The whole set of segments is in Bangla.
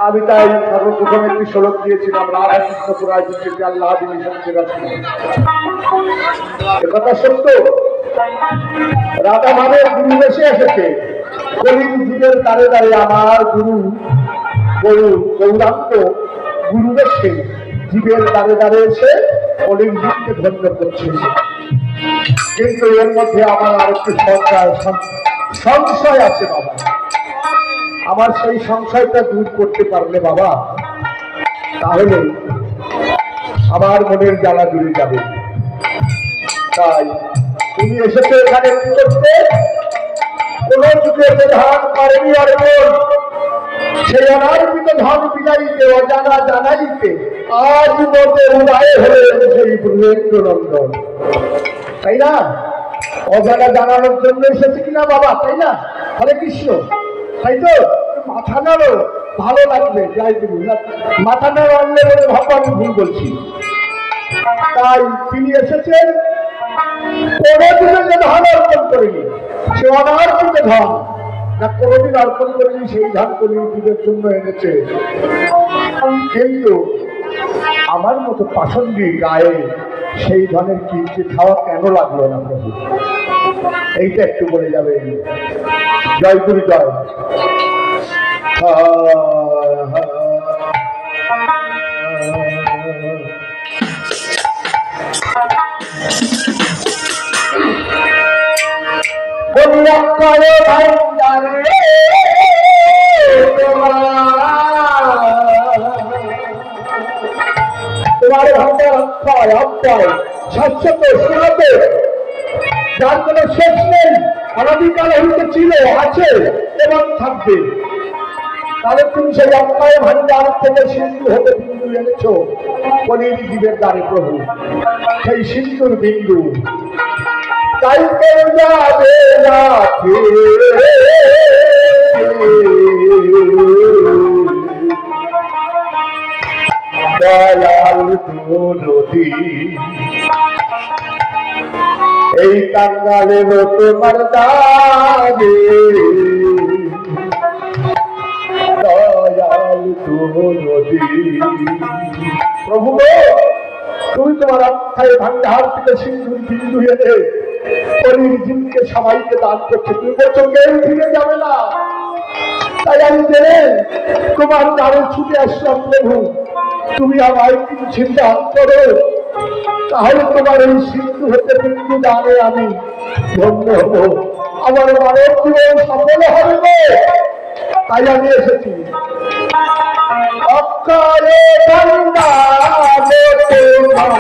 আমি তাই সর্বপ্রথম একটি শ্লোক দিয়েছিলাম, রাধা কৃষ্ণ পুরায় জিতে আল্লাহ কথা সত্য। রাধা মানের গুরু বেশে এসেছে, কলির যুগের দ্বারে দ্বারে আমার গুরু গৌরাঙ্গ গুরু বেশে জীবের দ্বারে দ্বারে এসে কলির যুগকে ধন্য করছে। কিন্তু এর মধ্যে আমার আরেকটি সংশয় আছে বাবা। আমার সেই সংশয়টা দূর করতে পারলে বাবা, তাহলে আমার মনের জ্বালা দূরে যাবে। তাই তুমি এসেছো এখানে কি করতে? কোন যুগে যে ধান পারেনি অর্পণ, সেই অনার্পিত ধান বিজাইতে অজানা জানাইতে আজ মতে উদয় হয়ে সেই ব্রহ্মেন্দ্রনন্দন। তাই না? অজানা জানানোর জন্য এসেছে কিনা বাবা, তাই না? হরে কৃষ্ণ, তাই তো? মাথা নাড়ো, ভালো লাগবে। যাই তুমি মাথা নাড়ো আনলে বলে ভাবো আমি ভুল বলছি। তাই তিনি এসেছেন কোনদিন যে ধান অর্পণ করেনি, সে অনার্পিত ধান না কোনদিন অর্পণ করেনি, সেই ধান কলিযুগের জন্য এনেছে। কিন্তু আমার মতো পাষণ্ডী গায়ে সেই ধানের কিনতে খাওয়া কেন লাগলো না প্রভু? এইটা একটু বলে যাবে। জয় গুরু জয়। তোমার ভান্ডার অক্ষয় অক্ষয় শাশ্বত সনাত, যার কোন শেষ নেই, অনাদিকাল হইতে ছিল, আছে এবং থাকবে। তাহলে তুমি সেই অক্ষয় ভান্ডার থেকে সিন্ধু হতে বিন্দু এনেছ কলির জীবের দ্বারে প্রভু, সেই সিন্ধুর বিন্দু। তাই কেউ যাবে না দয়াল নদী, এই কাঙ্গালে তোমার দাগে দয়াল নদী। প্রভু তুমি তোমার অক্ষয় ভান্ডার থেকে সিন্ধুর বিন্দু এনে কলির জীবকে সবাইকে দান করছে। তুমি বলছো কেউ ফিরে যাবে না। তাই আমি জেনে তোমার দ্বারে ছুটে আসলাম প্রভু, তুমি আমায় কিছু চিন্তা করো, তাহলে তোমার এই সিন্ধু হতে বিন্দু দানে আমি ধন্য হব, আমার মানব জীবন সফল হবে গো। তাই আমি এসেছি অক্ষরে ভান্ডারে তোমার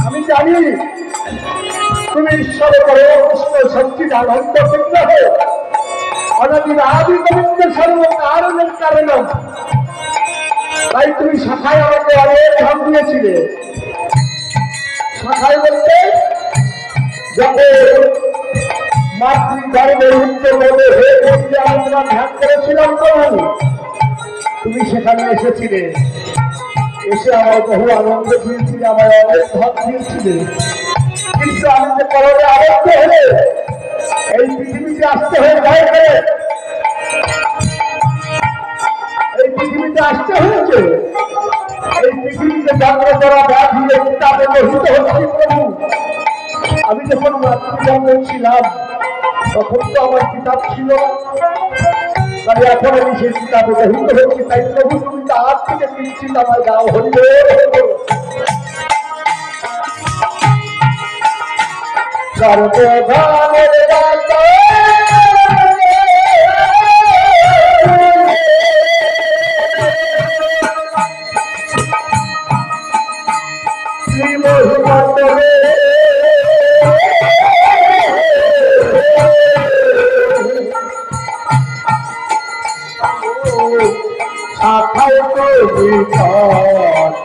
আমি জানি তুমি ঈশ্বরের পরে কৃষ্ণ সচ্চিদানন্দ বিগ্রহ অনাদির আদি গোবিন্দ সর্বকারণের কারণম। তাই তুমি শাখায় আমাকে অনেক ধাম দিয়েছিলে। শাখায় বলতে যখন মাতৃগর্ভে উচ্চগর্ভে হয়ে বলতে আমরা ধ্যান করেছিলাম তখন তুমি সেখানে এসেছিলে। এসে আমার বহু আনন্দ দিয়েছিলে, আমার অনেক ভাব দিয়েছিলে। কিন্তু আমি যে কলমে আবদ্ধ হলে এই পৃথিবীতে আসতে হয়ে যায়, এই পৃথিবীতে আসতে হয়েছে। এই পৃথিবীতে জন্ম করা ব্যাধি কিতাবে মোহিত হচ্ছি প্রভু। আমি যখন মাতৃজন্মে ছিলাম তখন তো আমার কিতাব ছিল না, তাই এখন আমি সেই কিতাবে মোহিত হচ্ছি। তাই প্রভু তুমি তার থেকে কিঞ্চিত আমার গাও হরিবে। সর্বধামের দাতা শ্রী মহিমাতরে শাখায় তো বিখ্যাত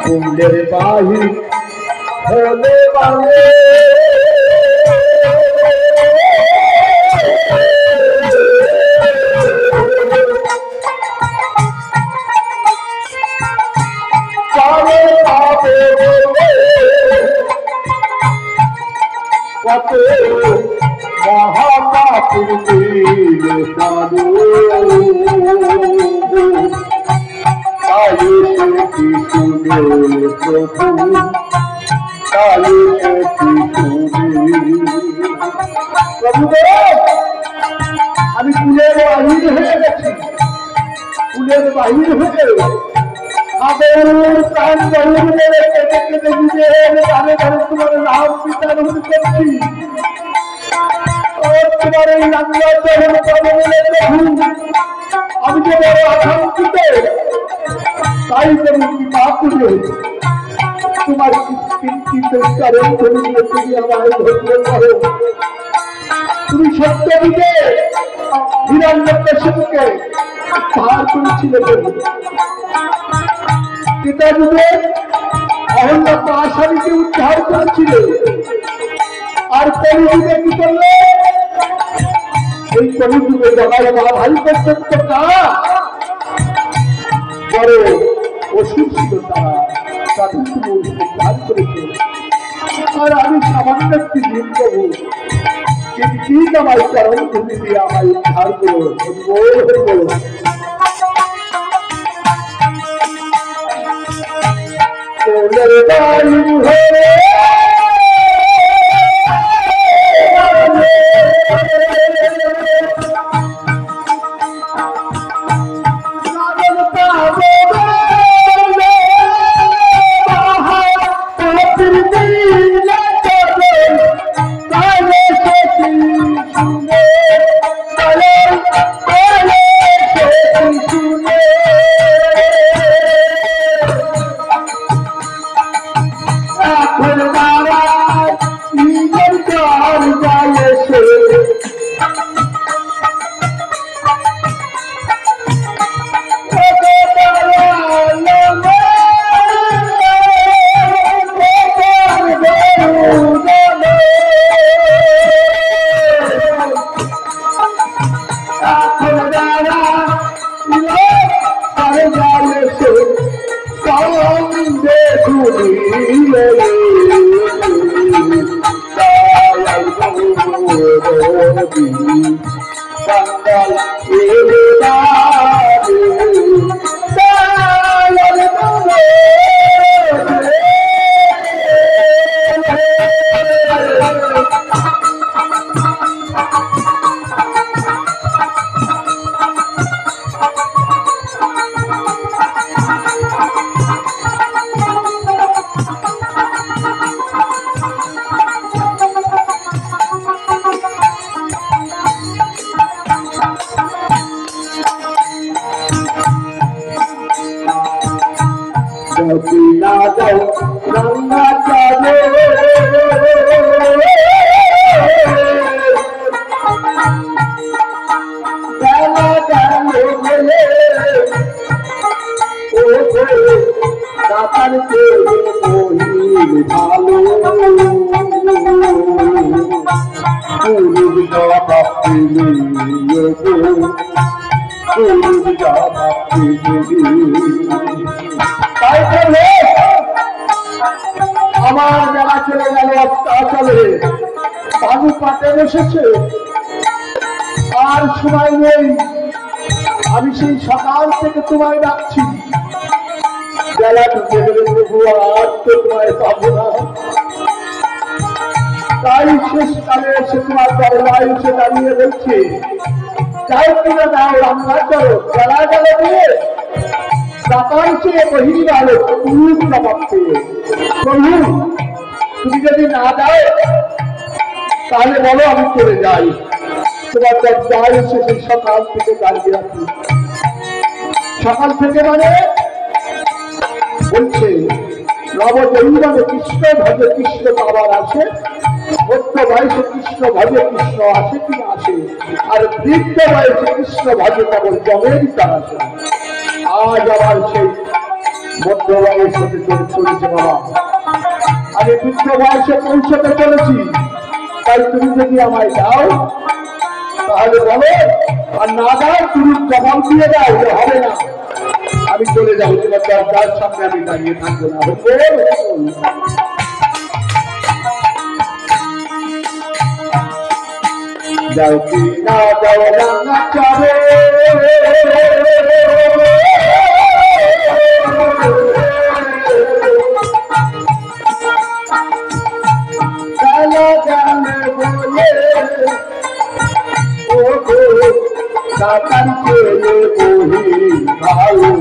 ফুলের বাহি হলে বাংলে কত মহাপাপুর আমি ফুলের বাহির হয়ে গেছি, ফুলের বাহির হয়ে আদর প্রাণ বহু কেটে কেটে নিজের ধারে ধারে তোমার নাম বিচার করছি। তোমার এই রান্না আমি যে বড় আকাঙ্ক্ষিত, তাই তুমি কৃপা করে তোমার চিন্তিত কারণ তুমি আমায় ধৈর্য করো। তুমি সত্য দিকে হিরণ্যকশিপুকে ধার করেছিলে পিতা যুগে অহল্যা আসামিকে উদ্ধার করেছিল, আর কলিযুগে কি করলে এই কলিযুগে জগাই বাবা ভাই পর্যন্ত বড় ওষুধ ছিল, তারা তাদের তুমি উদ্ধার করেছে। আর আমি সামান্য একটি দিন প্রভু কিন্তু আমায় কারণ তুমি দিয়ে আমায় উদ্ধার করো। শুনিলে বাঙ্গাল না যাও রান্না চালে দাতার ভালো আমার যারা চলে গেল চলে বাবু পাতে বসেছে আর সময় নেই আমি সেই সকাল থেকে তোমায় ডাকছি বেলা ঢুকে গেলে প্রভু আর তো তোমায় পাবো না তাই শেষকালে এসে তোমার দরবারে এসে দাঁড়িয়ে বলছে যাই কিনা দাও রান্না করো বেলা গেল দিয়ে দাতার চেয়ে বহিনী আলো তুমি জবাব পেয়ে প্রভু তুমি যদি না দাও তাহলে বলো আমি চলে যাই তোমার দরজায় এসে সেই সকাল থেকে দাঁড়িয়ে আছি সকাল থেকে মানে বলছে নবজৈবনে কৃষ্ণ ভজে কৃষ্ণ পাবার আসে মধ্য বয়সে কৃষ্ণ ভজে কৃষ্ণ আসে কিনা আসে আর বৃদ্ধ বয়সে কৃষ্ণ ভজে কেবল জমেরই তার আসে আজ আবার সেই মধ্য বয়সে চলেছে বাবা আমি বৃদ্ধ বয়সে পৌঁছতে চলেছি তাই তুমি যদি আমায় দাও তাহলে বলো আর না দাও তুমি জবাব দিয়ে দাও হবে না আমি চলে যাবো তোমার দরজার সামনে আমি দাঁড়িয়ে থাকবো না যাও কি না যাও রান্না চাবে দাতার চেয়ে বহি ভালো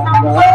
Bye.